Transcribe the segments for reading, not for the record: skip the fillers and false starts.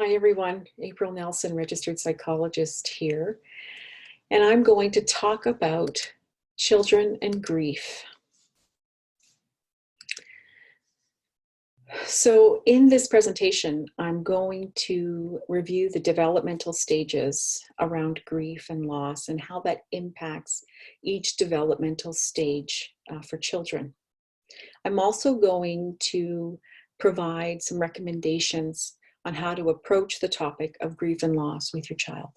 Hi everyone, April Nelson, registered psychologist here, and I'm going to talk about children and grief. So in this presentation, I'm going to review the developmental stages around grief and loss and how that impacts each developmental stage for children. I'm also going to provide some recommendations on how to approach the topic of grief and loss with your child.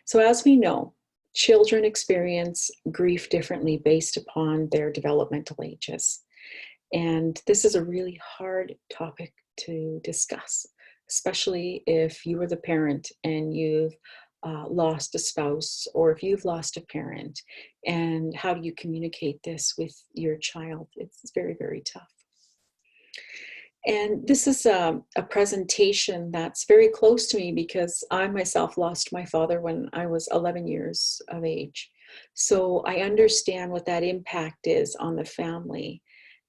So as we know, children experience grief differently based upon their developmental ages. And this is a really hard topic to discuss, especially if you are the parent and you've lost a spouse, or if you've lost a parent, and how do you communicate this with your child? It's very, very tough. And this is a presentation that's very close to me because I myself lost my father when I was 11 years of age. So I understand what that impact is on the family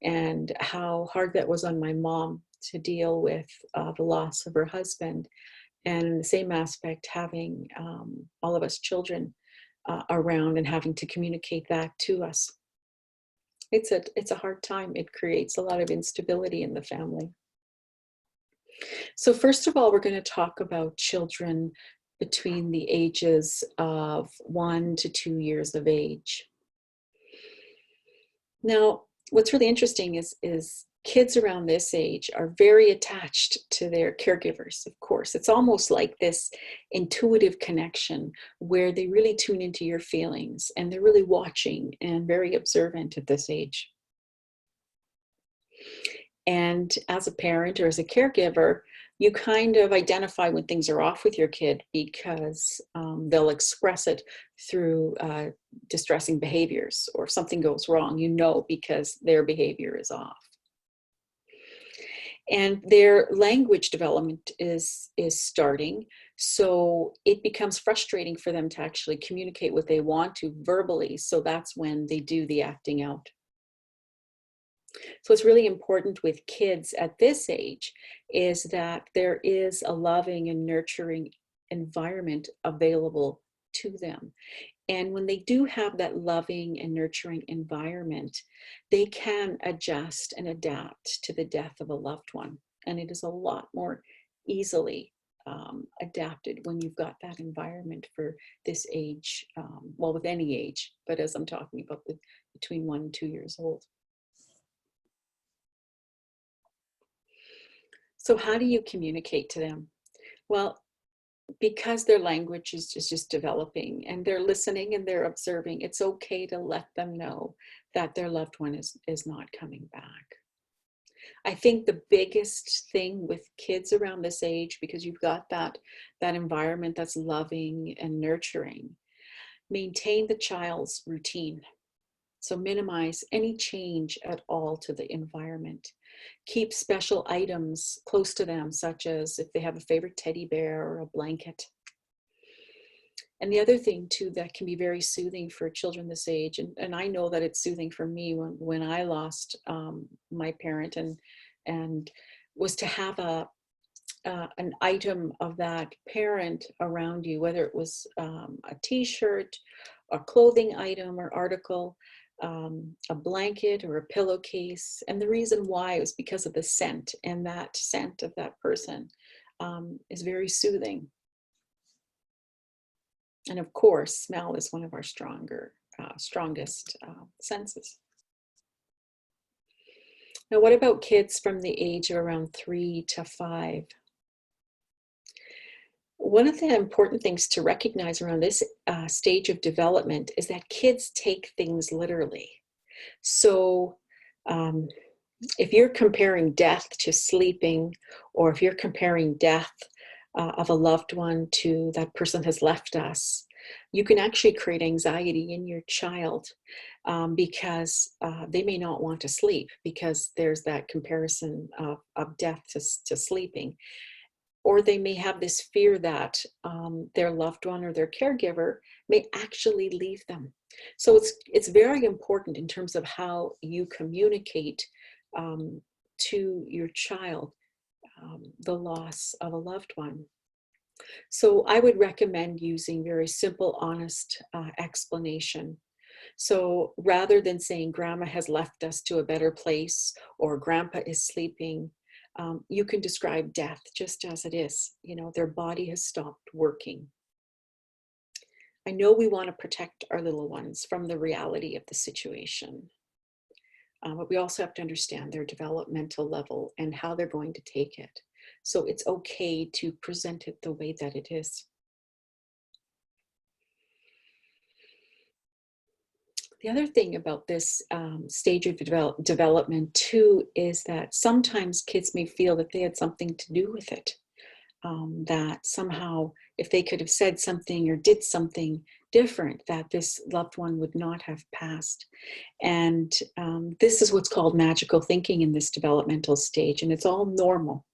and how hard that was on my mom to deal with the loss of her husband. And in the same aspect, having all of us children around and having to communicate that to us. It's a hard time. It creates a lot of instability in the family. So first of all, we're going to talk about children between the ages of 1 to 2 years of age. Now, what's really interesting is kids around this age are very attached to their caregivers, of course. It's almost like this intuitive connection where they really tune into your feelings and they're really watching and very observant at this age. And as a parent or as a caregiver, you kind of identify when things are off with your kid because they'll express it through distressing behaviors, or if something goes wrong, you know, because their behavior is off. And their language development is starting, so it becomes frustrating for them to actually communicate what they want to verbally, so that's when they do the acting out. So what's really important with kids at this age is that there is a loving and nurturing environment available to them. And when they do have that loving and nurturing environment, they can adjust and adapt to the death of a loved one. And it is a lot more easily adapted when you've got that environment for this age, well, with any age, but as I'm talking about between 1 and 2 years old. So how do you communicate to them? Well, because their language is just developing and they're listening and they're observing, it's okay to let them know that their loved one is not coming back. I think the biggest thing with kids around this age, because you've got that environment that's loving and nurturing, maintain the child's routine. So minimize any change at all to the environment. Keep special items close to them, such as if they have a favorite teddy bear or a blanket. And the other thing too that can be very soothing for children this age, and I know that it's soothing for me when I lost my parent, and was to have an item of that parent around you, whether it was a t-shirt, a clothing item or article, a blanket or a pillowcase. And the reason why was because of the scent, and that scent of that person is very soothing. And of course, smell is one of our strongest senses. Now, what about kids from the age of around 3 to 5? One of the important things to recognize around this stage of development is that kids take things literally. So if you're comparing death to sleeping, or if you're comparing death of a loved one to that person has left us, you can actually create anxiety in your child because they may not want to sleep because there's that comparison of death to sleeping. Or they may have this fear that their loved one or their caregiver may actually leave them. So it's very important in terms of how you communicate to your child the loss of a loved one. So I would recommend using very simple, honest explanation. So rather than saying grandma has left us to a better place or grandpa is sleeping, you can describe death just as it is. You know, their body has stopped working. I know we want to protect our little ones from the reality of the situation, but we also have to understand their developmental level and how they're going to take it. So it's okay to present it the way that it is. The other thing about this stage of development too is that sometimes kids may feel that they had something to do with it. That somehow if they could have said something or did something different, that this loved one would not have passed. And this is what's called magical thinking in this developmental stage, and it's all normal.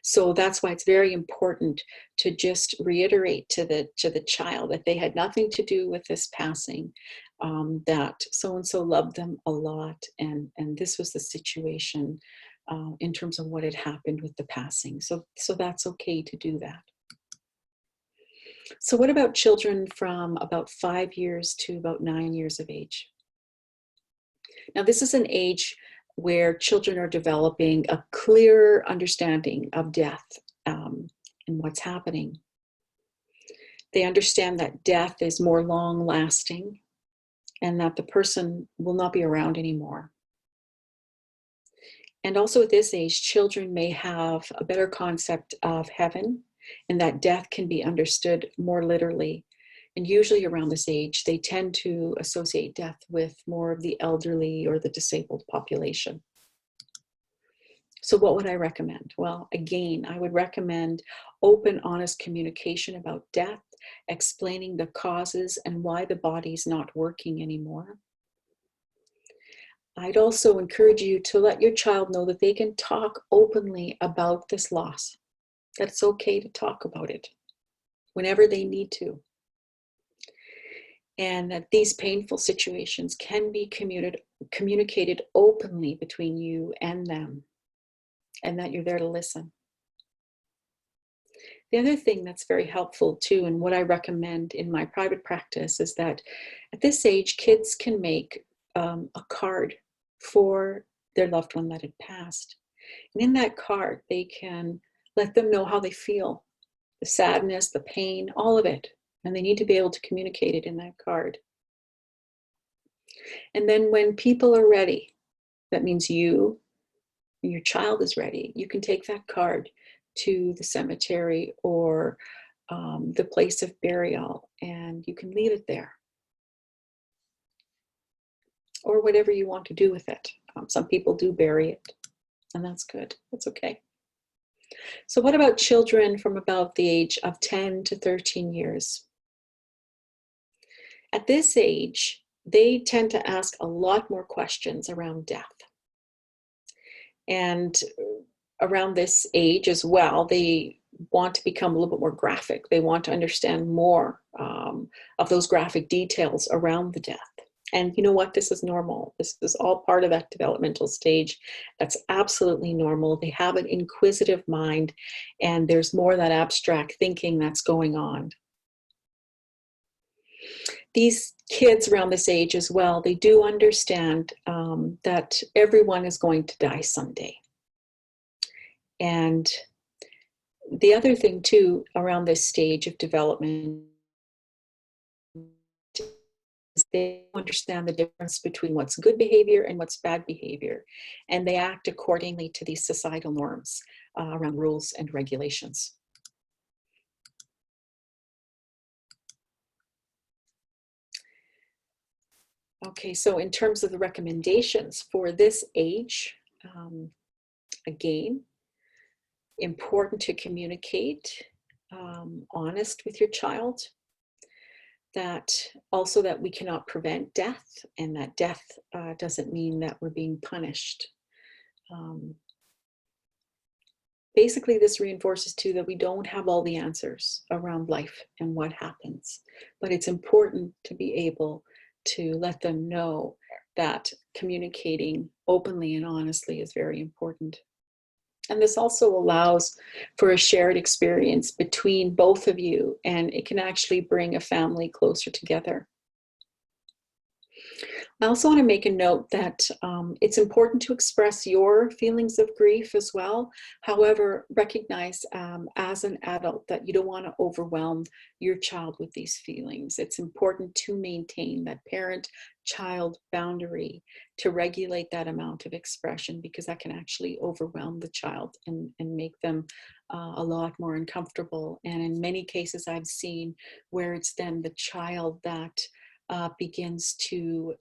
So that's why it's very important to just reiterate to the child that they had nothing to do with this passing, that so-and-so loved them a lot, and this was the situation in terms of what had happened with the passing. So that's okay to do that. So what about children from about 5 years to about 9 years of age? Now this is an age where children are developing a clearer understanding of death and what's happening. They understand that death is more long-lasting and that the person will not be around anymore. And also at this age, children may have a better concept of heaven and that death can be understood more literally. And usually around this age, they tend to associate death with more of the elderly or the disabled population. So what would I recommend? Well, again, I would recommend open, honest communication about death, explaining the causes and why the body's not working anymore. I'd also encourage you to let your child know that they can talk openly about this loss, that it's okay to talk about it whenever they need to, and that these painful situations can be communicated openly between you and them, and that you're there to listen. The other thing that's very helpful too, and what I recommend in my private practice, is that at this age, kids can make a card for their loved one that had passed. And in that card, they can let them know how they feel, the sadness, the pain, all of it. And they need to be able to communicate it in that card. And then when people are ready, that means you and your child is ready, you can take that card to the cemetery or the place of burial, and you can leave it there. Or whatever you want to do with it. Some people do bury it, and that's good. That's okay. So what about children from about the age of 10 to 13 years? At this age, they tend to ask a lot more questions around death. And around this age as well, they want to become a little bit more graphic. They want to understand more of those graphic details around the death. And you know what? This is normal. This is all part of that developmental stage. That's absolutely normal. They have an inquisitive mind, and there's more of that abstract thinking that's going on. These kids around this age as well, they do understand that everyone is going to die someday. And the other thing too, around this stage of development, they understand the difference between what's good behavior and what's bad behavior, and they act accordingly to these societal norms around rules and regulations. Okay, so in terms of the recommendations for this age, again, important to communicate, honest with your child, that also that we cannot prevent death, and that death doesn't mean that we're being punished. Basically, this reinforces too that we don't have all the answers around life and what happens, but it's important to be able to let them know that communicating openly and honestly is very important. And this also allows for a shared experience between both of you, and it can actually bring a family closer together. I also want to make a note that it's important to express your feelings of grief as well. However, recognize as an adult that you don't want to overwhelm your child with these feelings. It's important to maintain that parent-child boundary to regulate that amount of expression, because that can actually overwhelm the child and make them a lot more uncomfortable. And in many cases I've seen where it's then the child that begins to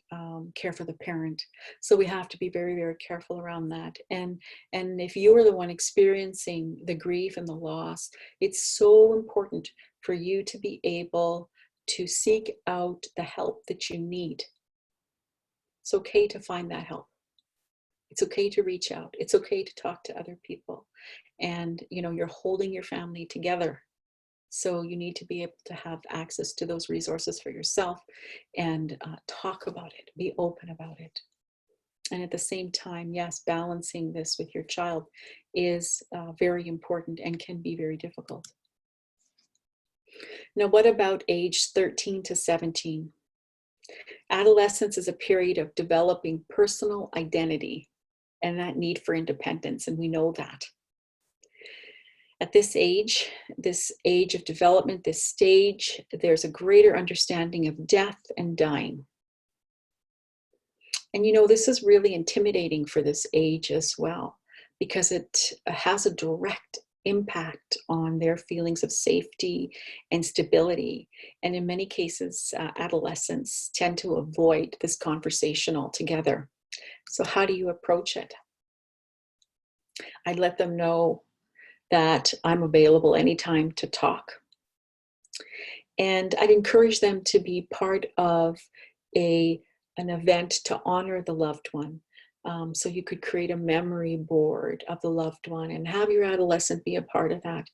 care for the parent. So we have to be very, very careful around that. And if you are the one experiencing the grief and the loss, it's so important for you to be able to seek out the help that you need. It's okay to find that help. It's okay to reach out. It's okay to talk to other people. And you're holding your family together. So you need to be able to have access to those resources for yourself and talk about it, be open about it. And at the same time, yes, balancing this with your child is very important and can be very difficult. Now, what about age 13 to 17? Adolescence is a period of developing personal identity and that need for independence, and we know that. At this age of development, this stage, there's a greater understanding of death and dying. And this is really intimidating for this age as well, because it has a direct impact on their feelings of safety and stability. And in many cases, adolescents tend to avoid this conversation altogether. So how do you approach it? I'd let them know that I'm available anytime to talk. And I'd encourage them to be part of an event to honor the loved one. So you could create a memory board of the loved one and have your adolescent be a part of that.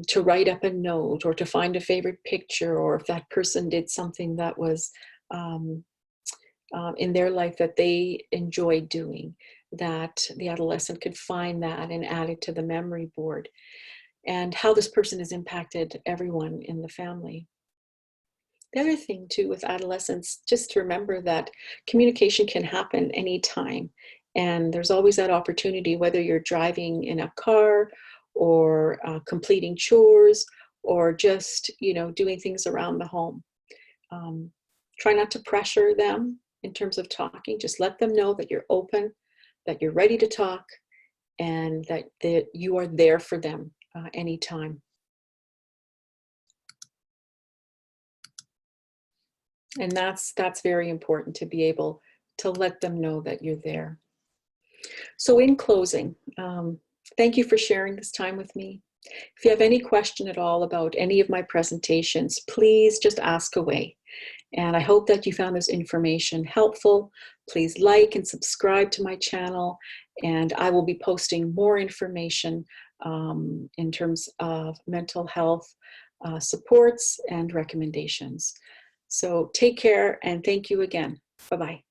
To write up a note, or to find a favorite picture, or if that person did something that was in their life that they enjoyed doing, that the adolescent could find that and add it to the memory board, and how this person has impacted everyone in the family. The other thing too with adolescents, just to remember that communication can happen anytime, and there's always that opportunity, whether you're driving in a car or completing chores, or just doing things around the home. Try not to pressure them in terms of talking. Just let them know that you're open, that you're ready to talk, and that you are there for them anytime. And that's very important, to be able to let them know that you're there. So in closing, thank you for sharing this time with me. If you have any question at all about any of my presentations, please just ask away. And I hope that you found this information helpful. Please like and subscribe to my channel, and I will be posting more information in terms of mental health supports and recommendations. So take care, and thank you again. Bye-bye.